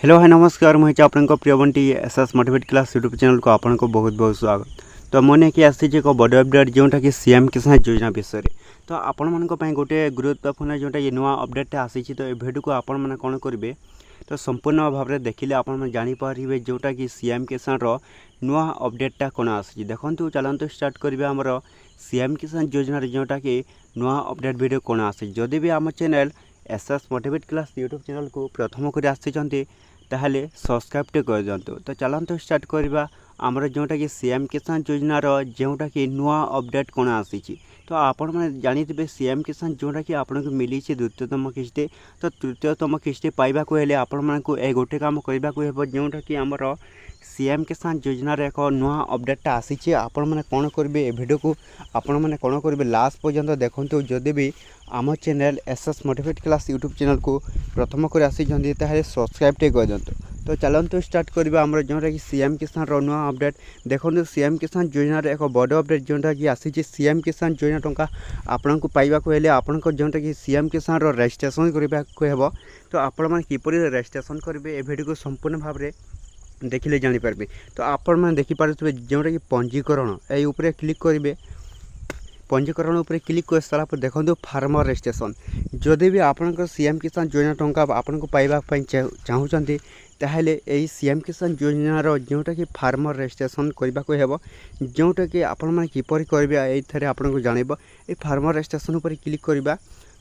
Hello hi नमस्कार मुझे आपन प्रिय Bunty SS motivate class YouTube channel को आपन को बहुत बहुत स्वागत। तो मैंने कि आसी एक बड़ अपडेट जोटा कि सीएम किसान योजना विषय तो आपण मान गोटे गुरुत्वपूर्ण जोटा ये नुआ अपडेट आसी तो ये भिडियो को आपण मैंने कौन करेंगे तो संपूर्ण भाव में देखिले आपण जापर जोटा कि सीएम किसान नुआ अपडेटा कौन आसी देखो चलते स्टार्ट करेंगे आमर सीएम किसान योजना जोटा कि नुआ अपडेट वीडियो कौन आसी जदि भी आम channel SS motivate class YouTube channel को प्रथम कर आसी ताहले सब्सक्राइब कर दिंतु। तो चलते स्टार्ट करवा आमर जोटा कि सीएम किसान योजनार जोटा कि नुआ अपडेट कौन आसी तो आपण मैंने जानी सीएम किसान जोटा कि आपन को मिली द्वितीयतम किस्ती तो तृतीयतम किस्ती पाइबा हेले आपण मानक ए गोटे काम करने को जोटा कि आमर सीएम किसान योजनार एक नुआ अपडेटा आसी आपण मैंने कौन करेंगे ए वीडियो को आपण मैंने कौन करेंगे लास्ट पर्यंत देखते जदि भी आम channel SS motivate class YouTube channel को प्रथम कर आसी सब्सक्राइब कर दिंतु। तो चलते स्टार्ट करवा आमर जोटा कि सीएम किसान नुआ अपडेट देखो सीएम किसान योजनार एक बड़ अपडेट जोटा कि आसी सीएम किसान योजना टंका आपन को पाइबा हेले आपण जोटा कि सीएम किसान रजिस्ट्रेशन करने को तो आपण मैंने किपर रजिस्ट्रेशन करेंगे ए वीडियो को संपूर्ण भाव में देखिले जानीपारे। तो आपण मैंने देखिपे जोटा कि पंजीकरण ये क्लिक करेंगे पंजीकरण उपर क्लिक कर सारा पर देखो फार्मर रजिस्ट्रेशन जदि भी आपन सीएम किसान योजना टंका आपन को पाइबा चाहूँगी ताहले यही सीएम किसान योजनार जोटा कि फार्मर रजिस्ट्रेशन करने को हेब जोटा कि आपण मैंने किपर करेंगे ये आपन को जानब ये फार्मर रजिस्ट्रेशन उपर क्लिक करवा।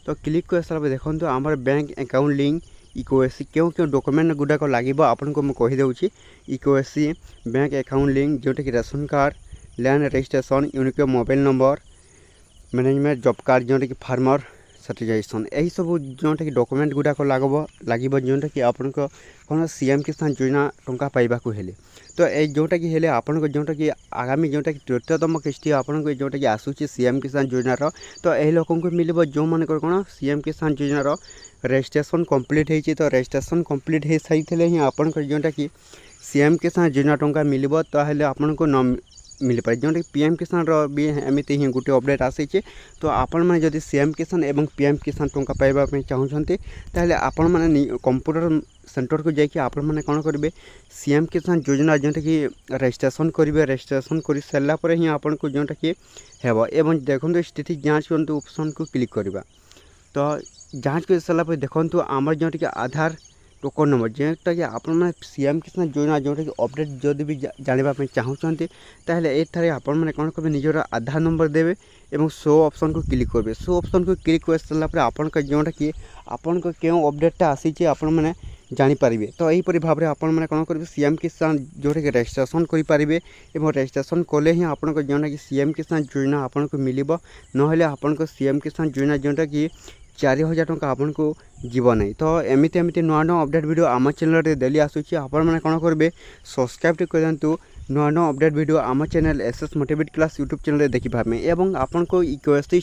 तो क्लिक कर सारा पर देखो आमर बैंक अकाउंट लिंक इकोएससी क्यों क्यों डॉक्यूमेंट गुड़ाक लगे आपन को मुझे कहीदे इकोएससी बैंक अकाउंट लिंक जोटा कि ration card land registration unique mobile number management job card जोटा कि फार्मर सर्टिफिकेशन यही सब जोटा कि डॉक्यूमेंट गुड़ाक लगे जोटा कि आपन को कौन सीएम किसान योजना टंका पाइबा हेले तो ये जोटा कि हेले आपन को जोटा कि आगामी जोटा कि तृतीयतम किस्ती आपन को जोटा कि आसूची सीएम किसान योजनार तो यही लोक मिले जो मान कौन सीएम किसान योजनार रजिस्ट्रेशन कंप्लीट होती तो रजिस्ट्रेशन कंप्लीट हो सारी ही आपन जोटा कि सीएम किसान योजना टंका मिल ताहले आपन को न मिल पाए जोटा कि पीएम किसान भी एमती ही गोटे अपडेट आसी तो आपण मैंने जदि सीएम किसान एवं पीएम किसान टंका पाइबा चाहूँगी ताहले आपण मैंने कंप्यूटर सेंटर को जाकि आपण मैंने कौन करेंगे सीएम किसान योजना जोटा कि रजिस्ट्रेशन करेंगे रजिस्ट्रेशन कर सारापर ही आपन को जोटा कि हेब एवं देखो स्थिति जाँच करते ऑप्शन को क्लिक करवा। तो जाँच कर सारापर देखो आमर जोटा कि आधार टोकन नंबर जोटा कि आप सीएम किसान योजना जोटा कि अपडेट जदि भी जानापी चाहूँगी ताहले ये आपण मैंने कौन करेंगे निजर आधार नंबर देवे एवं शो ऑप्शन को क्लिक करेंगे शो ऑप्शन को क्लिक कर सारापर आपण जोटा कि आपन को क्यों अपडेटा आसी आपण मैंने जानीपारे। तो यहीपरी भाव में आपण मैंने कौन करेंगे सीएम किसान जोटा कि रजिस्ट्रेशन करेंगे और रजिस्ट्रेशन कले ही आपन को जोटा कि सीएम किसान योजना आपन को मिल ना आपन को सीएम किसान योजना जोटा कि 4000 टंका आपन को जीव नहीं। तो एमती एमती नुआ नुआ अपडेट वीडियो आम चैनल डेली आसूँ आपण मैंने कौन करेंगे सब्सक्राइब कर दिंतु नुआ नुआ अपडेट वीडियो आम channel SS motivate class YouTube channel देखिपारे एवं आपन को इक्वेसी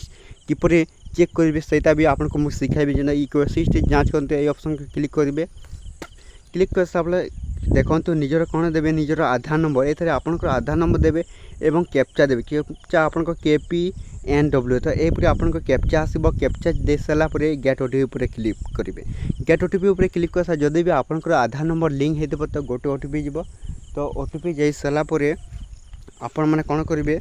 किपर चेक करेंगे सहीटा भी आपन को मुझे शिखाई जेना इक्वेसी जाँच करते ये ऑप्शन को क्लिक करेंगे क्लिक कर सारा देखो निजर कौन देवे निजर आधार नंबर ये आपन आधार नंबर देवे एवं कैप्चा देवे कैप्चा आपन को KPNW तो ये आपन को कैप्चा आसो कैप्चा दे सारापर गेट ओटीपी क्लिक करेंगे गेट ओटीपी क्लिक कर जदि भी आपन आधार नंबर लिंक हो तो गोटे ओटीपी जीव तो ओटीपी जा सारापर आपण मैंने कौन करेंगे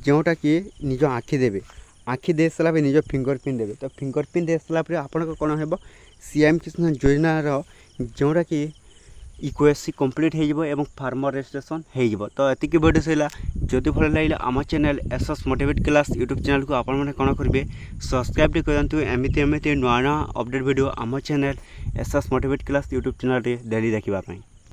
जोटा कि निज आखि देवे आखि दे सारा निज फिंगरप्रिंट देवे तो फिंगरप्रिंट दे सारापर आपन को कौन हो सीएम किसान योजनार जोटा कि इक्वेसी कंप्लीट हो फार्मर रजिस्ट्रेशन हो। तो ये वीडियो सैला जदि भल लगे आम channel SS motivate class YouTube channel को आपण मैंने कौन करेंगे सब्सक्राइब कर दिंतु एमती एमती नुआ नुआ अपडेट वीडियो आम channel SS motivate class YouTube channel daily देखा।